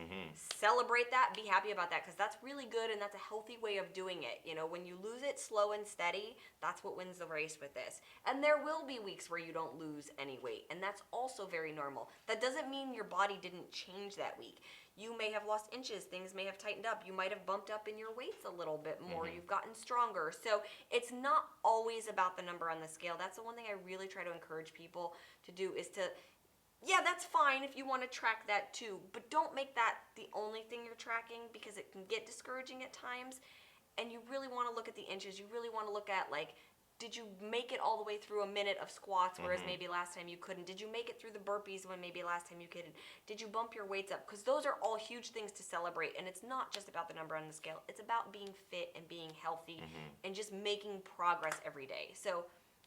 Celebrate that, be happy about that, because that's really good and that's a healthy way of doing it. When you lose it slow and steady, that's what wins the race with this. And there will be weeks where you don't lose any weight, and that's also very normal. That doesn't mean your body didn't change that week. You may have lost inches, things may have tightened up, you might have bumped up in your weights a little bit more, you've gotten stronger. So it's not always about the number on the scale. That's the one thing I really try to encourage people to do, is to yeah, that's fine if you want to track that too, but don't make that the only thing you're tracking, because it can get discouraging at times, and you really want to look at the inches. You really want to look at, like, did you make it all the way through a minute of squats, whereas maybe last time you couldn't? Did you make it through the burpees when maybe last time you couldn't? Did you bump your weights up? Because those are all huge things to celebrate, and it's not just about the number on the scale. It's about being fit and being healthy and just making progress every day. So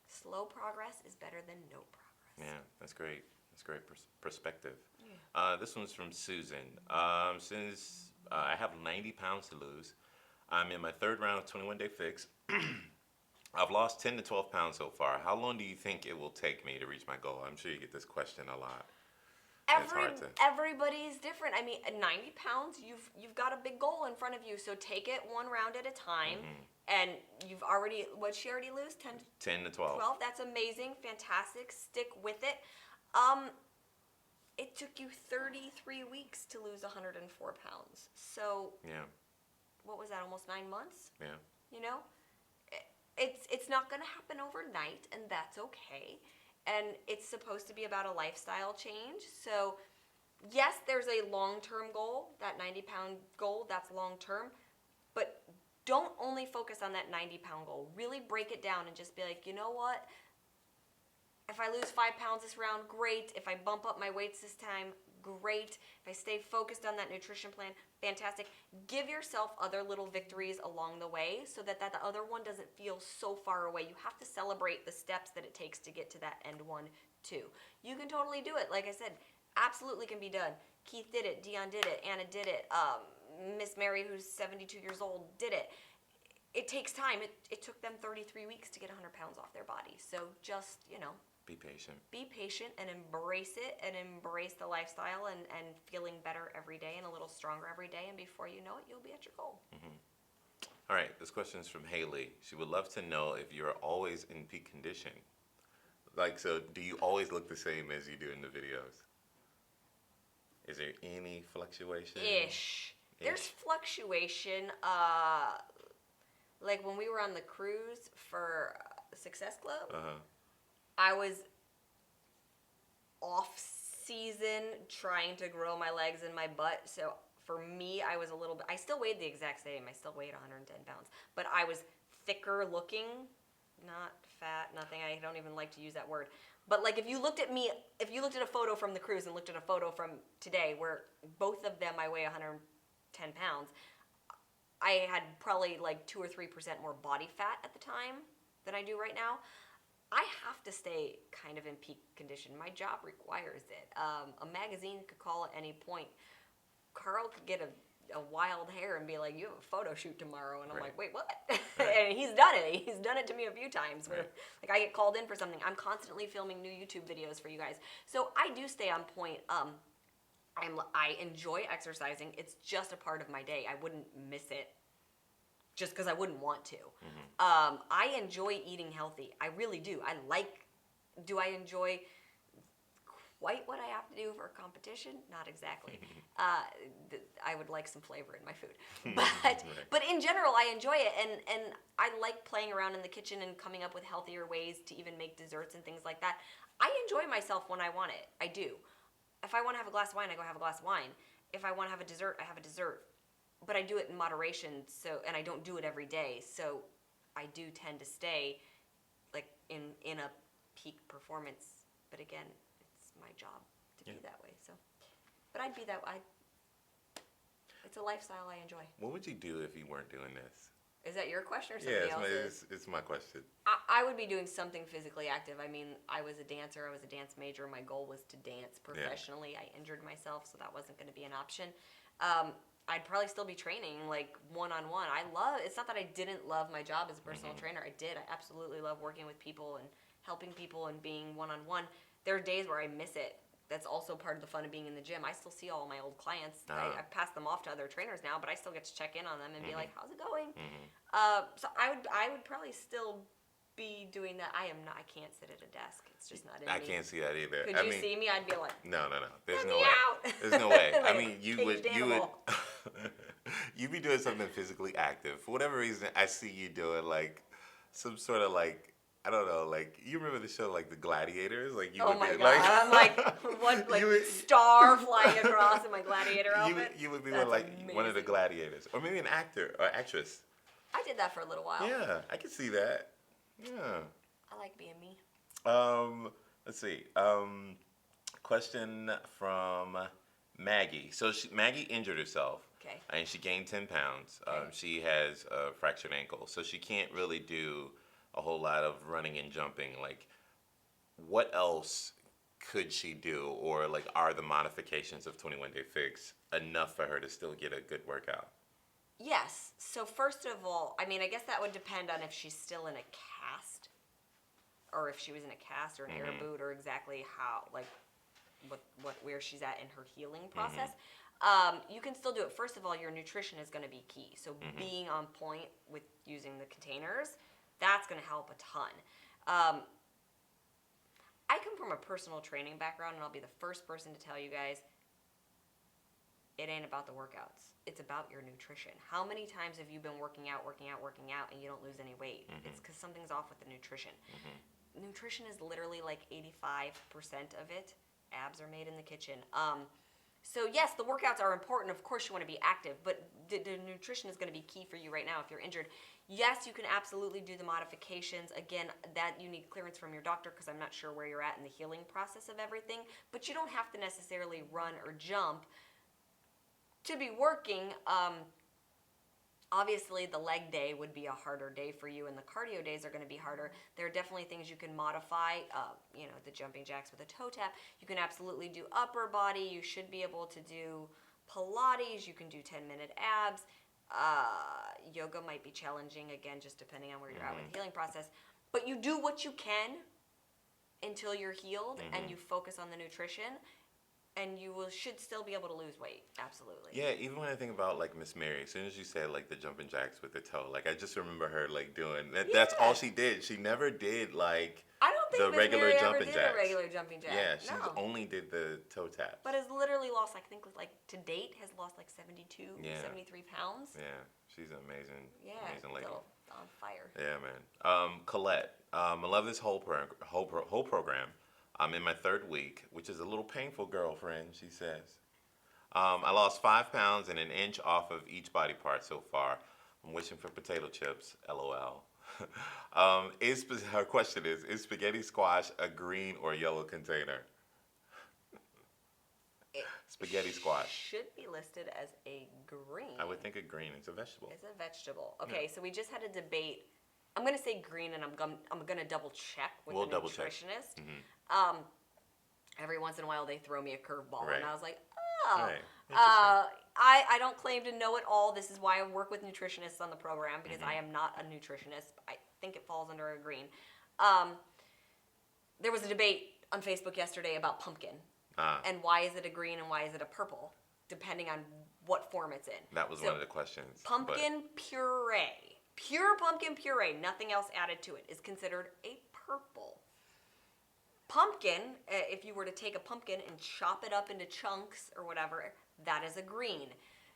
slow progress is better than no progress. Yeah, that's great. That's great perspective. Yeah. This one's from Susan. Since I have 90 pounds to lose, I'm in my third round of 21-day fix. I've lost 10 to 12 pounds so far. How long do you think it will take me to reach my goal? I'm sure you get this question a lot. Everybody's different. I mean, at 90 pounds, you've got a big goal in front of you. So take it one round at a time. And you've already, what'd she already lose? 10 to 12. 12. That's amazing. Fantastic. Stick with it. It took you 33 weeks to lose 104 pounds. So yeah, what was that? Almost 9 months. Yeah. It's not going to happen overnight, and that's okay. And it's supposed to be about a lifestyle change. So yes, there's a long-term goal, that 90-pound goal. That's long-term, but don't only focus on that 90-pound goal. Really break it down and just be like, you know what? If I lose 5 pounds this round, great. If I bump up my weights this time, great. If I stay focused on that nutrition plan, fantastic. Give yourself other little victories along the way so that the other one doesn't feel so far away. You have to celebrate the steps that it takes to get to that end one too. You can totally do it. Like I said, absolutely can be done. Keith did it. Dion did it. Anna did it. Miss Mary, who's 72 years old, did it. It takes time. It took them 33 weeks to get 100 pounds off their body. So just, be patient. Be patient and embrace it, and embrace the lifestyle and feeling better every day and a little stronger every day. And before you know it, you'll be at your goal. All right, this question is from Haley. She would love to know if you're always in peak condition. Like, so do you always look the same as you do in the videos? Is there any fluctuation? Ish. There's fluctuation. Like when we were on the cruise for Success Club. Uh-huh. I was off season trying to grow my legs and my butt, so for me, I was a little bit. I still weighed the exact same. I still weighed 110 pounds, but I was thicker looking, not fat, nothing. I don't even like to use that word. But like, if you looked at me, if you looked at a photo from the cruise and looked at a photo from today, where both of them I weigh 110 pounds, I had probably like 2 or 3% more body fat at the time than I do right now. I have to stay kind of in peak condition. My job requires it. A magazine could call at any point. Carl could get a wild hair and be like, "You have a photo shoot tomorrow," and I'm like, "Wait, what?" And he's done it. He's done it to me a few times. Where, like, I get called in for something. I'm constantly filming new YouTube videos for you guys, so I do stay on point. I enjoy exercising. It's just a part of my day. I wouldn't miss it just because I wouldn't want to. I enjoy eating healthy. I really do. Do I enjoy quite what I have to do for a competition? Not exactly. I would like some flavor in my food. But in general, I enjoy it. And I like playing around in the kitchen and coming up with healthier ways to even make desserts and things like that. I enjoy myself when I want it. I do. If I want to have a glass of wine, I go have a glass of wine. If I want to have a dessert, I have a dessert. But I do it in moderation, and I don't do it every day. So I do tend to stay like in a peak performance. But again, it's my job to be that way. So, but I'd be that way. It's a lifestyle I enjoy. What would you do if you weren't doing this? Is that your question or somebody else's? It's my question. I would be doing something physically active. I mean, I was a dancer. I was a dance major. My goal was to dance professionally. I injured myself, so that wasn't going to be an option. I'd probably still be training, like, one-on-one. It's not that I didn't love my job as a personal trainer. I did. I absolutely love working with people and helping people and being one-on-one. There are days where I miss it. That's also part of the fun of being in the gym. I still see all my old clients. I pass them off to other trainers now, but I still get to check in on them and be like, "How's it going?" So I would probably still be doing that. I can't sit at a desk. It's just not in me. I can't see that either. Could you see me? I'd be like, no. There's "Let no me way. out." There's no way. Like I mean, you would you'd be doing something physically active. For whatever reason, I see you doing like some sort of like, I don't know, like, you remember the show like The Gladiators? Like, you would my be God. like, I'm like, what, like, star flying across in my gladiator outfit? You would be That's like one of the amazing. gladiators, or maybe an actor or actress. I did that for a little while. Yeah, I can see that. Yeah. I like being me. Let's see. Question from Maggie. So Maggie injured herself. Okay. And she gained 10 pounds. Okay. She has a fractured ankle, so she can't really do a whole lot of running and jumping. Like, what else could she do, or like, are the modifications of 21 Day Fix enough for her to still get a good workout? Yes. So first of all, I mean, I guess that would depend on if she's still in a cast, or if she was in a cast or an air boot, or exactly how, like, where she's at in her healing process. You can still do it. First of all, your nutrition is going to be key. So being on point with using the containers, that's going to help a ton. I come from a personal training background, and I'll be the first person to tell you guys, it ain't about the workouts. It's about your nutrition. How many times have you been working out, and you don't lose any weight? It's because something's off with the nutrition. Nutrition is literally like 85% of it. Abs are made in the kitchen. So yes, the workouts are important. Of course you want to be active, but the nutrition is going to be key for you right now if you're injured. Yes, you can absolutely do the modifications. Again, that you need clearance from your doctor, because I'm not sure where you're at in the healing process of everything, but you don't have to necessarily run or jump to be working. Obviously, the leg day would be a harder day for you, and the cardio days are going to be harder. There are definitely things you can modify. The jumping jacks with a toe tap. You can absolutely do upper body. You should be able to do Pilates. You can do 10-minute abs. Yoga might be challenging, again, just depending on where you're at with the healing process. But you do what you can until you're healed, and you focus on the nutrition. And you should still be able to lose weight. Absolutely. Yeah, even when I think about like Miss Mary, as soon as you said like the jumping jacks with the toe, like I just remember her like doing that. That's all she did. She never did like I don't think the Miss regular Mary jumping ever did jacks. a regular jumping jack. Yeah, she No. only did the toe taps. But has literally lost, I think, like to date, has lost like 72, 73 pounds. Yeah, she's an amazing, Yeah, amazing lady. still on fire. Yeah, man. Colette, I love this whole program. I'm in my third week, which is a little painful, girlfriend. She says. I lost 5 pounds and an inch off of each body part so far. I'm wishing for potato chips. LOL. Her question is spaghetti squash a green or yellow container? It Spaghetti squash. should be listed as a green. I would think a green. It's a vegetable. It's a vegetable. Okay, so we just had a debate. I'm gonna say green, and I'm gonna double check with We'll the double check. nutritionist. Mhm. Every once in a while, they throw me a curveball, Right. and I was like, oh. Right. Interesting. I don't claim to know it all. This is why I work with nutritionists on the program because I am not a nutritionist. I think it falls under a green. There was a debate on Facebook yesterday about pumpkin. And why is it a green and why is it a purple, depending on what form it's in. That was one of the questions. Pumpkin puree, pure pumpkin puree, nothing else added to it, is considered a purple. Pumpkin, if you were to take a pumpkin and chop it up into chunks or whatever, that is a green.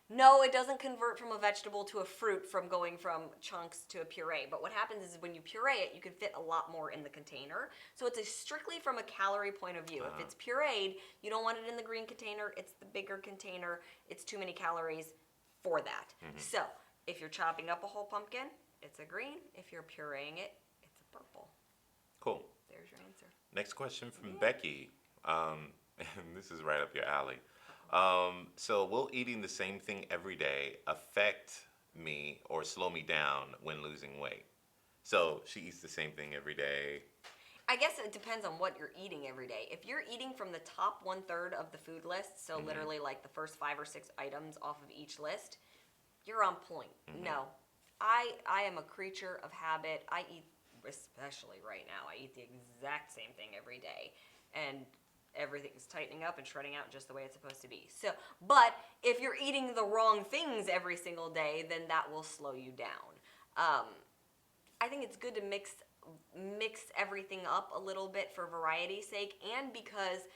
No, it doesn't convert from a vegetable to a fruit from going from chunks to a puree. But what happens is when you puree it, you can fit a lot more in the container. So it's strictly from a calorie point of view. If it's pureed, you don't want it in the green container. It's the bigger container. It's too many calories for that. So if you're chopping up a whole pumpkin, it's a green. If you're pureeing it, it's a purple. Cool. There's your answer. Next question from Becky. And this is right up your alley. So will eating the same thing every day affect me or slow me down when losing weight? So she eats the same thing every day. I guess it depends on what you're eating every day. If you're eating from the top 1/3 of the food list, so literally like the first 5 or 6 items off of each list, you're on point. No, I am a creature of habit. I eat, especially right now, I eat the exact same thing every day. And everything's tightening up and shredding out just the way it's supposed to be. So, but if you're eating the wrong things every single day, then that will slow you down. I think it's good to mix everything up a little bit for variety's sake, and because,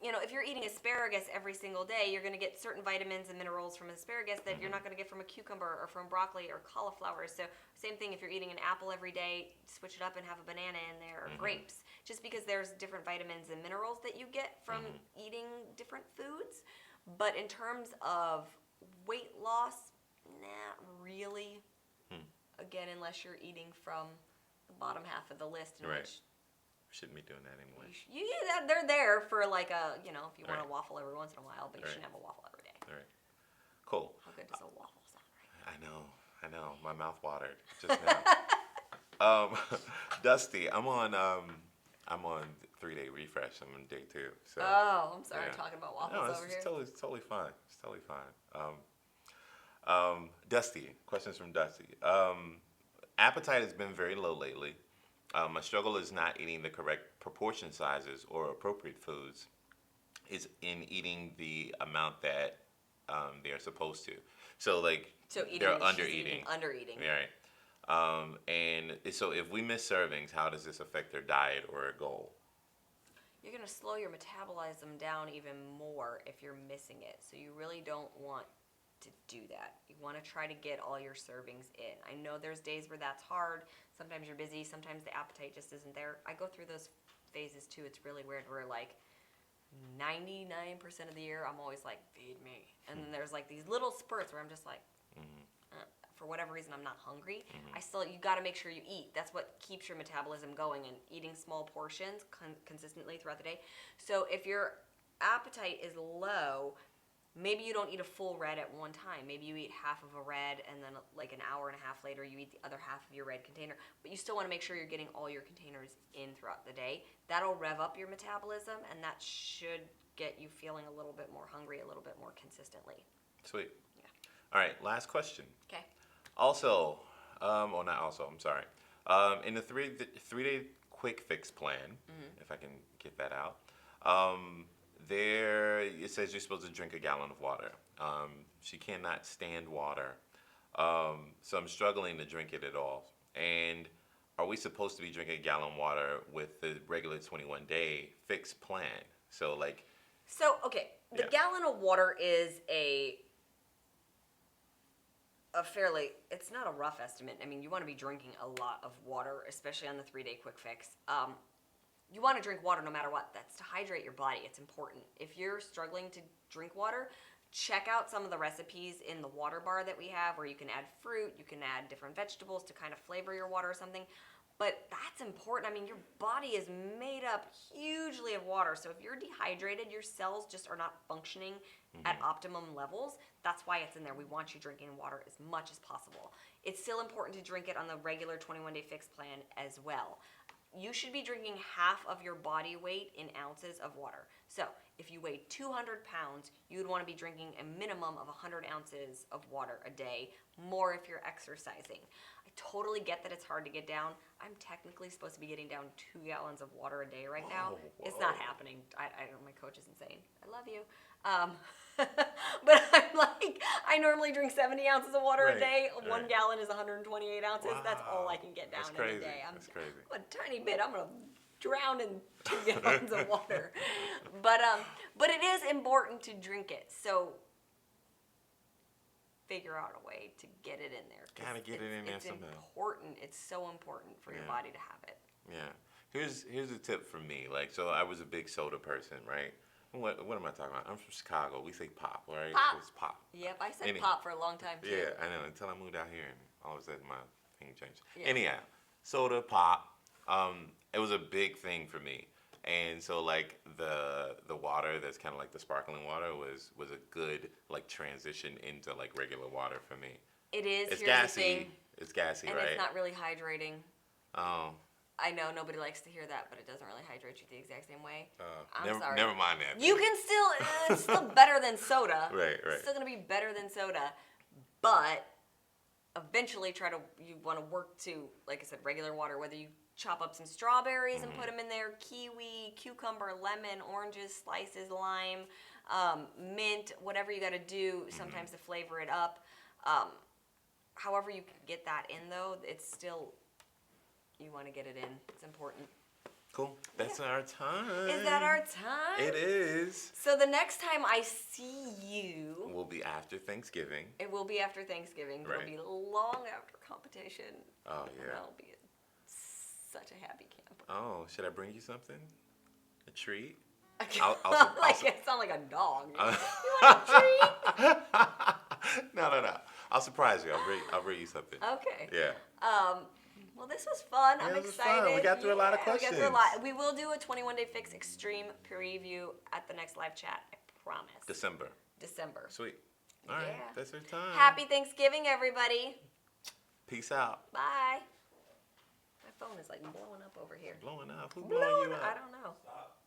you know, if you're eating asparagus every single day, you're going to get certain vitamins and minerals from asparagus that you're not going to get from a cucumber or from broccoli or cauliflower. So same thing if you're eating an apple every day, switch it up and have a banana in there, or grapes. Just because there's different vitamins and minerals that you get from eating different foods. But in terms of weight loss, not really. Again, unless you're eating from the bottom half of the list, in which shouldn't be doing that anyway. they're there for like a, you know, if you want Right. a waffle every once in a while, but you Right. shouldn't have a waffle every day. All right. Cool. How good does a waffle sound right I know. My mouth watered just now. Dusty, I'm on 3-day refresh. I'm on day 2. So. Oh, I'm sorry, yeah. talking about No, waffles over here. it's totally fine. It's totally fine. Dusty, questions from Dusty. Appetite has been very low lately. My struggle is not eating the correct proportion sizes or appropriate foods. It's in eating the amount that they are supposed to. So like they're under-eating. Under-eating. Right. And so if we miss servings, how does this affect their diet or a goal? You're going to slow your metabolism down even more if you're missing it. So you really don't want to do that. You want to try to get all your servings in. I know there's days where that's hard. Sometimes you're busy. Sometimes the appetite just isn't there. I go through those phases too. It's really weird where like 99% of the year I'm always like, feed me. And then there's like these little spurts where I'm just like, for whatever reason I'm not hungry. You got to make sure you eat. That's what keeps your metabolism going, and eating small portions consistently throughout the day. So if your appetite is low, maybe you don't eat a full red at one time. Maybe you eat half of a red, and then like an hour and a half later you eat the other half of your red container. But you still want to make sure you're getting all your containers in throughout the day. That'll rev up your metabolism, and that should get you feeling a little bit more hungry a little bit more consistently. Sweet. Yeah. All right, last question. Okay. Also, not also, I'm sorry. In the 3-day quick fix plan, if I can get that out, there it says you're supposed to drink a gallon of water. She cannot stand water, so I'm struggling to drink it at all. And are we supposed to be drinking a gallon of water with the regular 21-day fix plan? So the gallon of water is a it's not a rough estimate. I mean, you want to be drinking a lot of water, especially on the 3-day quick fix. You want to drink water no matter what. That's to hydrate your body. It's important. If you're struggling to drink water, check out some of the recipes in the water bar that we have where you can add fruit, you can add different vegetables to kind of flavor your water or something. But that's important. I mean, your body is made up hugely of water. So if you're dehydrated, your cells just are not functioning at optimum levels. That's why it's in there. We want you drinking water as much as possible. It's still important to drink it on the regular 21-day fix plan as well. You should be drinking half of your body weight in ounces of water. So if you weigh 200 pounds, you would want to be drinking a minimum of 100 ounces of water a day, more if you're exercising. I totally get that it's hard to get down. I'm technically supposed to be getting down 2 gallons of water a day right now. It's not happening. I don't. My coach is insane. I love you. But I'm like, I normally drink 70 ounces of water a day. 1 gallon is 128 ounces. That's all I can get down in a day. That's crazy. A tiny bit. I'm gonna drown in 2 gallons of water. But it is important to drink it. So figure out a way to get it in there. Gotta get it in there somehow. It's important. It's so important for your body to have it. Yeah. Here's a tip from me. Like, so I was a big soda person, right? What am I talking about? I'm from Chicago. We say pop, right? Pop. It's pop. Yep, I said pop for a long time too. Yeah, I know. Until I moved out here, and all of a sudden my thing changed. Yeah. Anyhow, soda, pop. It was a big thing for me, and so like the water that's kind of like the sparkling water was a good like transition into like regular water for me. It is. It's Here's gassy. the thing. It's gassy, and right? it's not really hydrating. Oh. I know nobody likes to hear that, but it doesn't really hydrate you the exact same way. I'm sorry. Never mind that. You can still, it's still better than soda. Right. It's still going to be better than soda, but eventually you want to work to, like I said, regular water, whether you chop up some strawberries and put them in there, kiwi, cucumber, lemon, oranges, slices, lime, mint, whatever you got to do sometimes to flavor it up. However you can get that in, though, it's still... You want to get it in. It's important. Cool. That's our time. Is that our time? It is. So the next time I see you... Will be after Thanksgiving. It will be after Thanksgiving. Right. It'll be long after competition. Oh, yeah. And I'll be such a happy camper. Oh, should I bring you something? A treat? It sound like a dog. You want a treat? No. I'll surprise you. I'll bring you something. Okay. Yeah. Well, this was fun. I'm this was excited. fun. We got through a lot of questions. We will do a 21-day fix extreme preview at the next live chat. I promise. December. Sweet. Sweet. All right. That's our time. Happy Thanksgiving, everybody. Peace out. Bye. My phone is like blowing up over here. Blowing up? Who's blowing you up? I don't know. Stop.